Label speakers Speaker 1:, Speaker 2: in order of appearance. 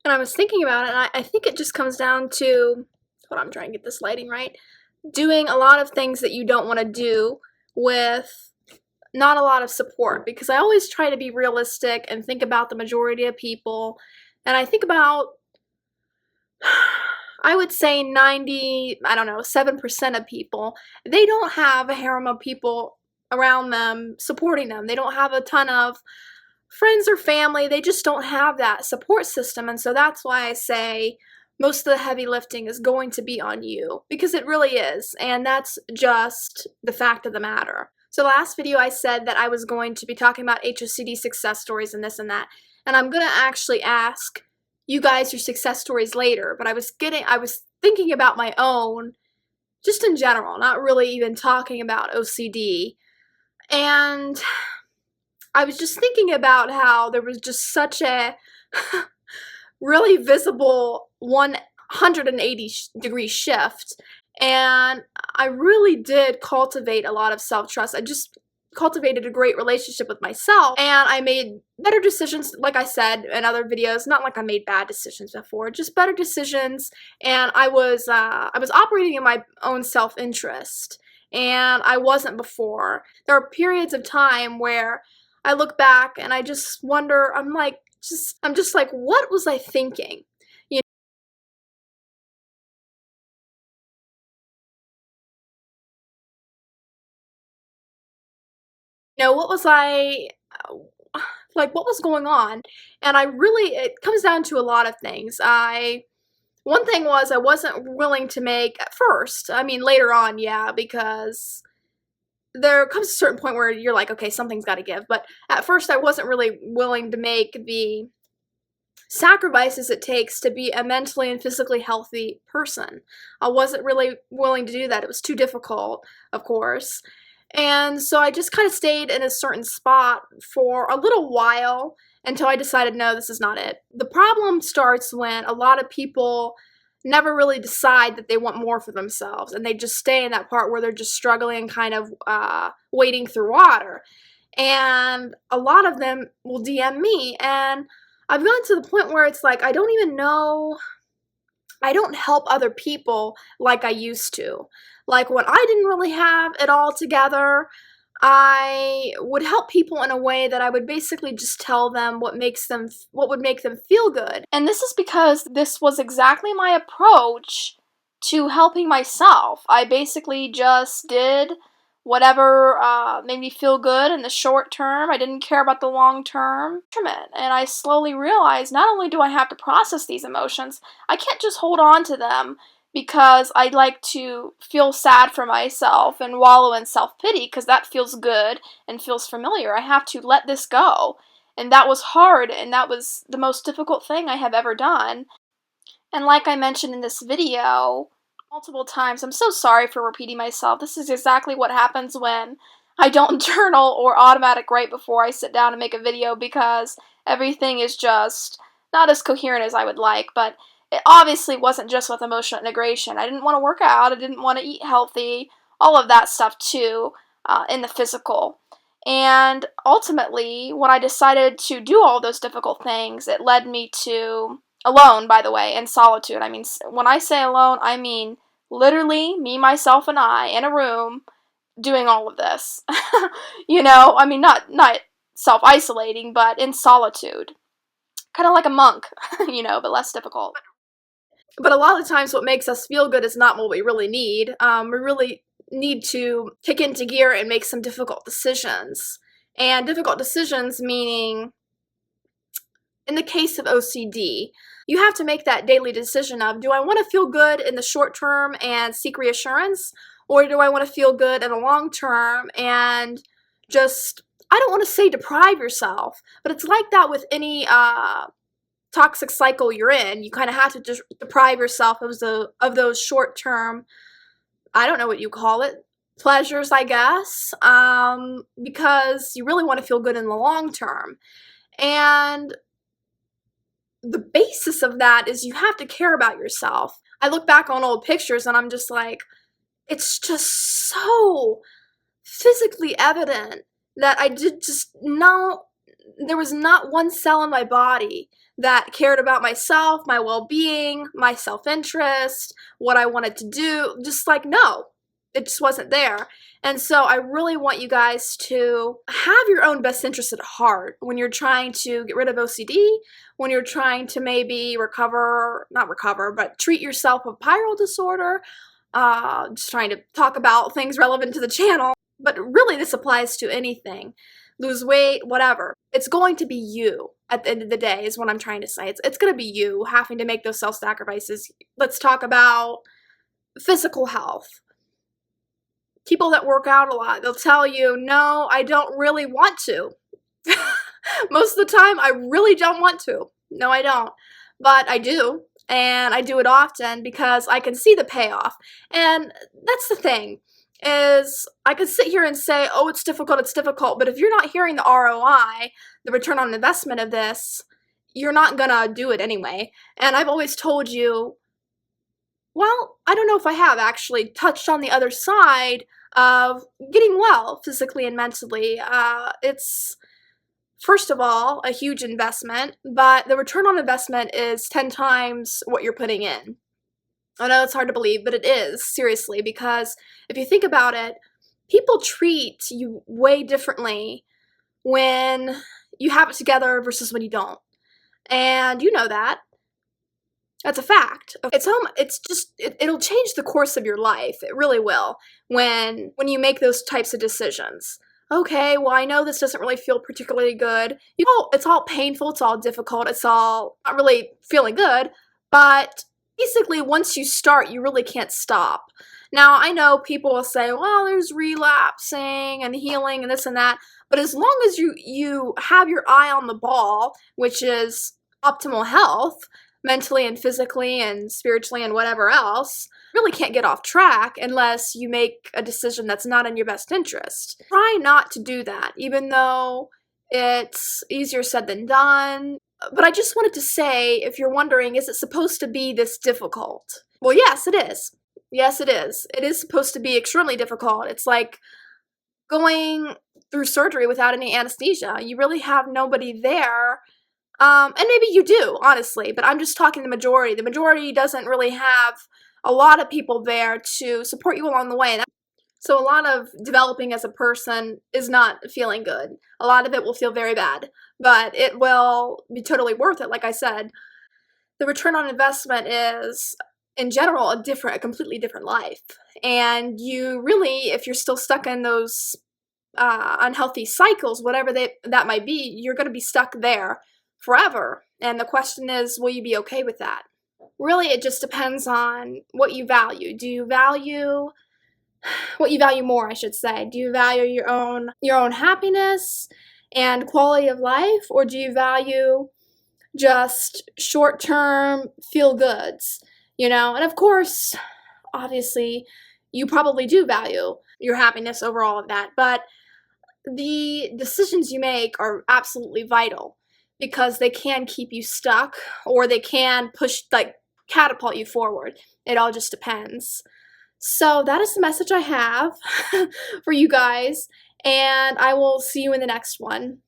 Speaker 1: And I was thinking about it, and I think it just comes down to, hold on, I'm trying to get this lighting right, doing a lot of things that you don't want to do with not a lot of support, because I always try to be realistic and think about the majority of people, and I think about, I would say 90, I don't know, 7% of people, they don't have a harem of people around them supporting them. They don't have a ton of friends or family. They just don't have that support system. And so that's why I say most of the heavy lifting is going to be on you, because it really is. And that's just the fact of the matter. So last video I said that I was going to be talking about HOCD success stories and this and that. And I'm going to actually ask you guys your success stories later, but I was thinking about my own, just in general, not really even talking about OCD. And I was just thinking about how there was just such a really visible 180-degree shift, and I really did cultivate a lot of self-trust. I just cultivated a great relationship with myself, and I made better decisions, like I said in other videos. Not like I made bad decisions before, just better decisions, and I was operating in my own self-interest, and I wasn't before. There are periods of time where I look back and I just wonder, I'm just like, what was I thinking? What was I, like, what was going on? And it comes down to a lot of things. One thing was I wasn't willing to make, at first, I mean, later on, yeah, because there comes a certain point where you're like, okay, something's got to give. But at first, I wasn't really willing to make the sacrifices it takes to be a mentally and physically healthy person. I wasn't really willing to do that. It was too difficult, of course. And so I just kind of stayed in a certain spot for a little while until I decided, no, this is not it. The problem starts when a lot of people never really decide that they want more for themselves, and they just stay in that part where they're just struggling, kind of wading through water. And a lot of them will DM me, and I've gotten to the point where it's like, I don't even know, I don't help other people like I used to. Like, when I didn't really have it all together, I would help people in a way that I would basically just tell them what would make them feel good. And this is because this was exactly my approach to helping myself. I basically just did whatever made me feel good in the short term. I didn't care about the long term. And I slowly realized, not only do I have to process these emotions, I can't just hold on to them because I like to feel sad for myself and wallow in self-pity, because that feels good and feels familiar. I have to let this go. And that was hard, and that was the most difficult thing I have ever done. And like I mentioned in this video multiple times, I'm so sorry for repeating myself. This is exactly what happens when I don't journal or automatic write before I sit down and make a video, because everything is just not as coherent as I would like. But it obviously wasn't just with emotional integration. I didn't want to work out, I didn't want to eat healthy, all of that stuff too, in the physical. And ultimately, when I decided to do all those difficult things, it led me to alone, by the way, in solitude. I mean, when I say alone, I mean literally me, myself, and I in a room doing all of this. I mean, not self-isolating, but in solitude. Kind of like a monk, but less difficult. But a lot of the times what makes us feel good is not what we really need. We really need to kick into gear and make some difficult decisions. And difficult decisions meaning, in the case of OCD, you have to make that daily decision of, do I want to feel good in the short term and seek reassurance? Or do I want to feel good in the long term and just, I don't want to say deprive yourself, but it's like that with any toxic cycle you're in. You kind of have to just deprive yourself of those short-term, I don't know what you call it, pleasures, I guess, because you really want to feel good in the long term. And the basis of that is you have to care about yourself. I look back on old pictures and I'm just like, it's just so physically evident that I did just not there was not one cell in my body that cared about myself, my well-being, my self-interest, what I wanted to do. Just like, no, it just wasn't there. And so I really want you guys to have your own best interest at heart when you're trying to get rid of OCD, when you're trying to maybe not recover, but treat yourself of Pyrrole disorder, just trying to talk about things relevant to the channel. But really, this applies to anything. Lose weight, whatever. It's going to be you at the end of the day is what I'm trying to say. It's going to be you having to make those self-sacrifices. Let's talk about physical health. People that work out a lot, they'll tell you, no, I don't really want to. Most of the time, I really don't want to. No, I don't. But I do. And I do it often because I can see the payoff. And that's the thing, is I could sit here and say, oh, it's difficult, but if you're not hearing the ROI, the return on investment of this, you're not gonna do it anyway. And I've always told you, well, I don't know if I have actually touched on the other side of getting well physically and mentally. It's, first of all, a huge investment, but the return on investment is 10 times what you're putting in. I know it's hard to believe, but it is, seriously, because if you think about it, people treat you way differently when you have it together versus when you don't. And you know that. That's a fact. It'll change the course of your life. It really will when you make those types of decisions. Okay, well, I know this doesn't really feel particularly good. It's all painful, it's all difficult, it's all not really feeling good, but basically, once you start, you really can't stop. Now, I know people will say, well, there's relapsing and healing and this and that, but as long as you have your eye on the ball, which is optimal health, mentally and physically and spiritually and whatever else, really can't get off track unless you make a decision that's not in your best interest. Try not to do that, even though it's easier said than done. But I just wanted to say, if you're wondering, is it supposed to be this difficult? Well, yes, it is. Yes, it is. It is supposed to be extremely difficult. It's like going through surgery without any anesthesia. You really have nobody there. And maybe you do, honestly, but I'm just talking the majority. The majority doesn't really have a lot of people there to support you along the way. So a lot of developing as a person is not feeling good. A lot of it will feel very bad, but it will be totally worth it, like I said. The return on investment is, in general, a completely different life. And you really, if you're still stuck in those unhealthy cycles, whatever that might be, you're going to be stuck there forever. And the question is, will you be okay with that? Really, it just depends on what you value. What you value more, I should say. Do you value your own happiness and quality of life, or do you value just short-term feel-goods, And of course, obviously, you probably do value your happiness over all of that, but the decisions you make are absolutely vital because they can keep you stuck or they can catapult you forward. It all just depends. So that is the message I have for you guys, and I will see you in the next one.